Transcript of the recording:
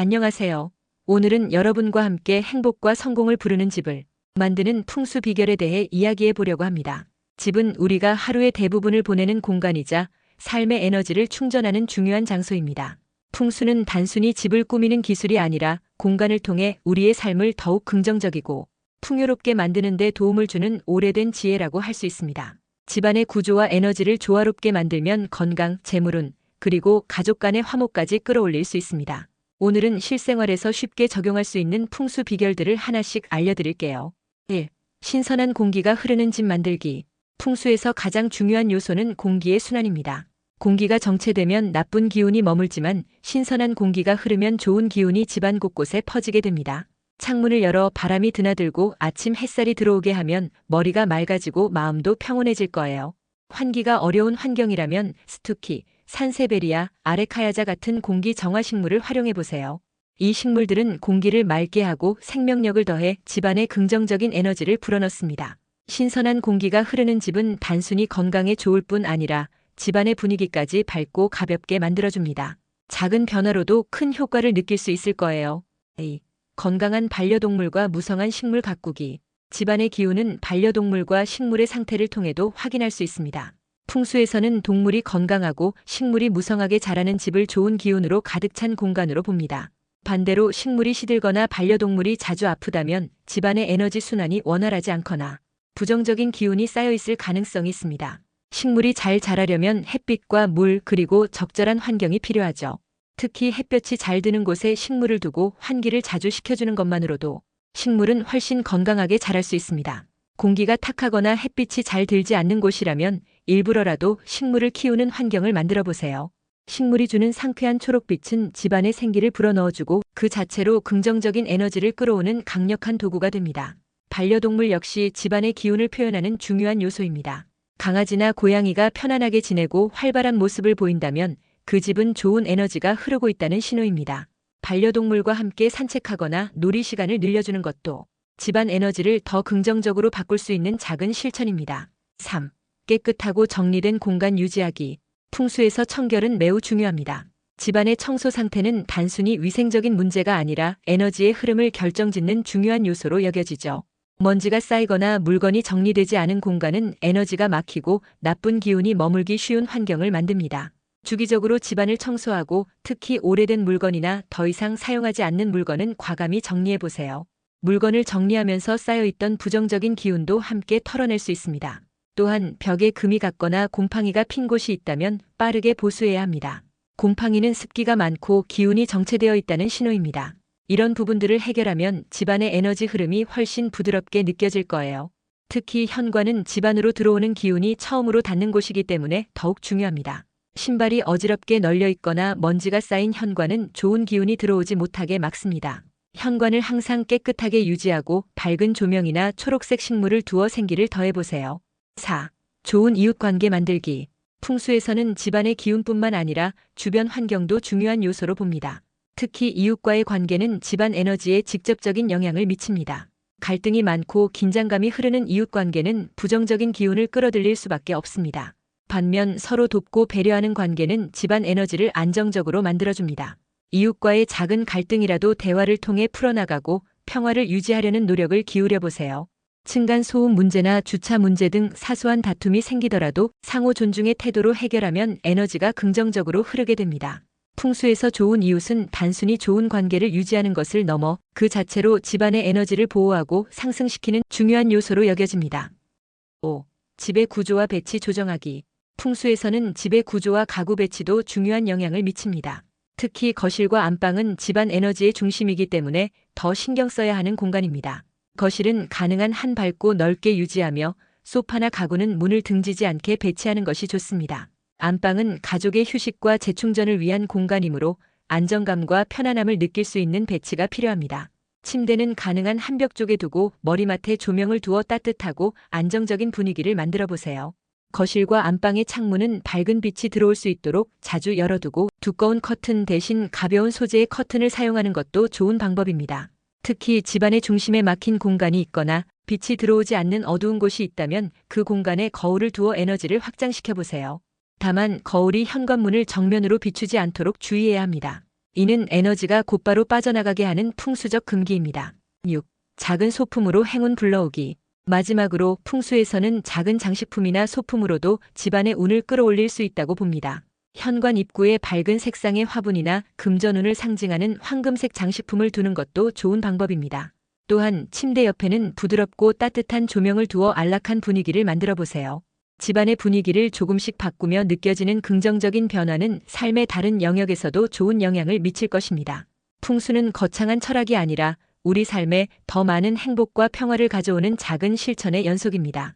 안녕하세요. 오늘은 여러분과 함께 행복과 성공을 부르는 집을 만드는 풍수 비결에 대해 이야기해 보려고 합니다. 집은 우리가 하루의 대부분을 보내는 공간이자 삶의 에너지를 충전하는 중요한 장소입니다. 풍수는 단순히 집을 꾸미는 기술이 아니라 공간을 통해 우리의 삶을 더욱 긍정적이고 풍요롭게 만드는 데 도움을 주는 오래된 지혜라고 할 수 있습니다. 집안의 구조와 에너지를 조화롭게 만들면 건강, 재물운, 그리고 가족 간의 화목까지 끌어올릴 수 있습니다. 오늘은 실생활에서 쉽게 적용할 수 있는 풍수 비결들을 하나씩 알려드릴게요. 1. 신선한 공기가 흐르는 집 만들기. 풍수에서 가장 중요한 요소는 공기의 순환입니다. 공기가 정체되면 나쁜 기운이 머물지만 신선한 공기가 흐르면 좋은 기운이 집안 곳곳에 퍼지게 됩니다. 창문을 열어 바람이 드나들고 아침 햇살이 들어오게 하면 머리가 맑아지고 마음도 평온해질 거예요. 환기가 어려운 환경이라면 스투키, 산세베리아, 아레카야자 같은 공기 정화 식물을 활용해 보세요. 이 식물들은 공기를 맑게 하고 생명력을 더해 집안에 긍정적인 에너지를 불어넣습니다. 신선한 공기가 흐르는 집은 단순히 건강에 좋을 뿐 아니라 집안의 분위기까지 밝고 가볍게 만들어줍니다. 작은 변화로도 큰 효과를 느낄 수 있을 거예요. A. 건강한 반려동물과 무성한 식물 가꾸기. 집안의 기운은 반려동물과 식물의 상태를 통해도 확인할 수 있습니다. 풍수에서는 동물이 건강하고 식물이 무성하게 자라는 집을 좋은 기운으로 가득 찬 공간으로 봅니다. 반대로 식물이 시들거나 반려동물이 자주 아프다면 집안의 에너지 순환이 원활하지 않거나 부정적인 기운이 쌓여 있을 가능성이 있습니다. 식물이 잘 자라려면 햇빛과 물 그리고 적절한 환경이 필요하죠. 특히 햇볕이 잘 드는 곳에 식물을 두고 환기를 자주 시켜주는 것만으로도 식물은 훨씬 건강하게 자랄 수 있습니다. 공기가 탁하거나 햇빛이 잘 들지 않는 곳이라면 일부러라도 식물을 키우는 환경을 만들어 보세요. 식물이 주는 상쾌한 초록빛은 집안에 생기를 불어넣어주고 그 자체로 긍정적인 에너지를 끌어오는 강력한 도구가 됩니다. 반려동물 역시 집안의 기운을 표현하는 중요한 요소입니다. 강아지나 고양이가 편안하게 지내고 활발한 모습을 보인다면 그 집은 좋은 에너지가 흐르고 있다는 신호입니다. 반려동물과 함께 산책하거나 놀이 시간을 늘려주는 것도 집안 에너지를 더 긍정적으로 바꿀 수 있는 작은 실천입니다. 3. 깨끗하고 정리된 공간 유지하기. 풍수에서 청결은 매우 중요합니다. 집안의 청소 상태는 단순히 위생적인 문제가 아니라 에너지의 흐름을 결정짓는 중요한 요소로 여겨지죠. 먼지가 쌓이거나 물건이 정리되지 않은 공간은 에너지가 막히고 나쁜 기운이 머물기 쉬운 환경을 만듭니다. 주기적으로 집안을 청소하고 특히 오래된 물건이나 더 이상 사용하지 않는 물건은 과감히 정리해 보세요. 물건을 정리하면서 쌓여있던 부정적인 기운도 함께 털어낼 수 있습니다. 또한 벽에 금이 갔거나 곰팡이가 핀 곳이 있다면 빠르게 보수해야 합니다. 곰팡이는 습기가 많고 기운이 정체되어 있다는 신호입니다. 이런 부분들을 해결하면 집안의 에너지 흐름이 훨씬 부드럽게 느껴질 거예요. 특히 현관은 집안으로 들어오는 기운이 처음으로 닿는 곳이기 때문에 더욱 중요합니다. 신발이 어지럽게 널려 있거나 먼지가 쌓인 현관은 좋은 기운이 들어오지 못하게 막습니다. 현관을 항상 깨끗하게 유지하고 밝은 조명이나 초록색 식물을 두어 생기를 더해보세요. 4. 좋은 이웃관계 만들기. 풍수에서는 집안의 기운뿐만 아니라 주변 환경도 중요한 요소로 봅니다. 특히 이웃과의 관계는 집안 에너지에 직접적인 영향을 미칩니다. 갈등이 많고 긴장감이 흐르는 이웃관계는 부정적인 기운을 끌어들일 수밖에 없습니다. 반면 서로 돕고 배려하는 관계는 집안 에너지를 안정적으로 만들어줍니다. 이웃과의 작은 갈등이라도 대화를 통해 풀어나가고 평화를 유지하려는 노력을 기울여 보세요. 층간소음 문제나 주차 문제 등 사소한 다툼이 생기더라도 상호 존중의 태도로 해결하면 에너지가 긍정적으로 흐르게 됩니다. 풍수에서 좋은 이웃은 단순히 좋은 관계를 유지하는 것을 넘어 그 자체로 집안의 에너지를 보호하고 상승시키는 중요한 요소로 여겨집니다. 5. 집의 구조와 배치 조정하기. 풍수에서는 집의 구조와 가구 배치도 중요한 영향을 미칩니다. 특히 거실과 안방은 집안 에너지의 중심이기 때문에 더 신경 써야 하는 공간입니다. 거실은 가능한 한 밝고 넓게 유지하며 소파나 가구는 문을 등지지 않게 배치하는 것이 좋습니다. 안방은 가족의 휴식과 재충전을 위한 공간이므로 안정감과 편안함을 느낄 수 있는 배치가 필요합니다. 침대는 가능한 한 벽 쪽에 두고 머리맡에 조명을 두어 따뜻하고 안정적인 분위기를 만들어 보세요. 거실과 안방의 창문은 밝은 빛이 들어올 수 있도록 자주 열어두고 두꺼운 커튼 대신 가벼운 소재의 커튼을 사용하는 것도 좋은 방법입니다. 특히 집안의 중심에 막힌 공간이 있거나 빛이 들어오지 않는 어두운 곳이 있다면 그 공간에 거울을 두어 에너지를 확장시켜 보세요. 다만 거울이 현관문을 정면으로 비추지 않도록 주의해야 합니다. 이는 에너지가 곧바로 빠져나가게 하는 풍수적 금기입니다. 6. 작은 소품으로 행운 불러오기. 마지막으로 풍수에서는 작은 장식품이나 소품으로도 집안의 운을 끌어올릴 수 있다고 봅니다. 현관 입구에 밝은 색상의 화분이나 금전운을 상징하는 황금색 장식품을 두는 것도 좋은 방법입니다. 또한 침대 옆에는 부드럽고 따뜻한 조명을 두어 안락한 분위기를 만들어 보세요. 집안의 분위기를 조금씩 바꾸며 느껴지는 긍정적인 변화는 삶의 다른 영역에서도 좋은 영향을 미칠 것입니다. 풍수는 거창한 철학이 아니라 우리 삶에 더 많은 행복과 평화를 가져오는 작은 실천의 연속입니다.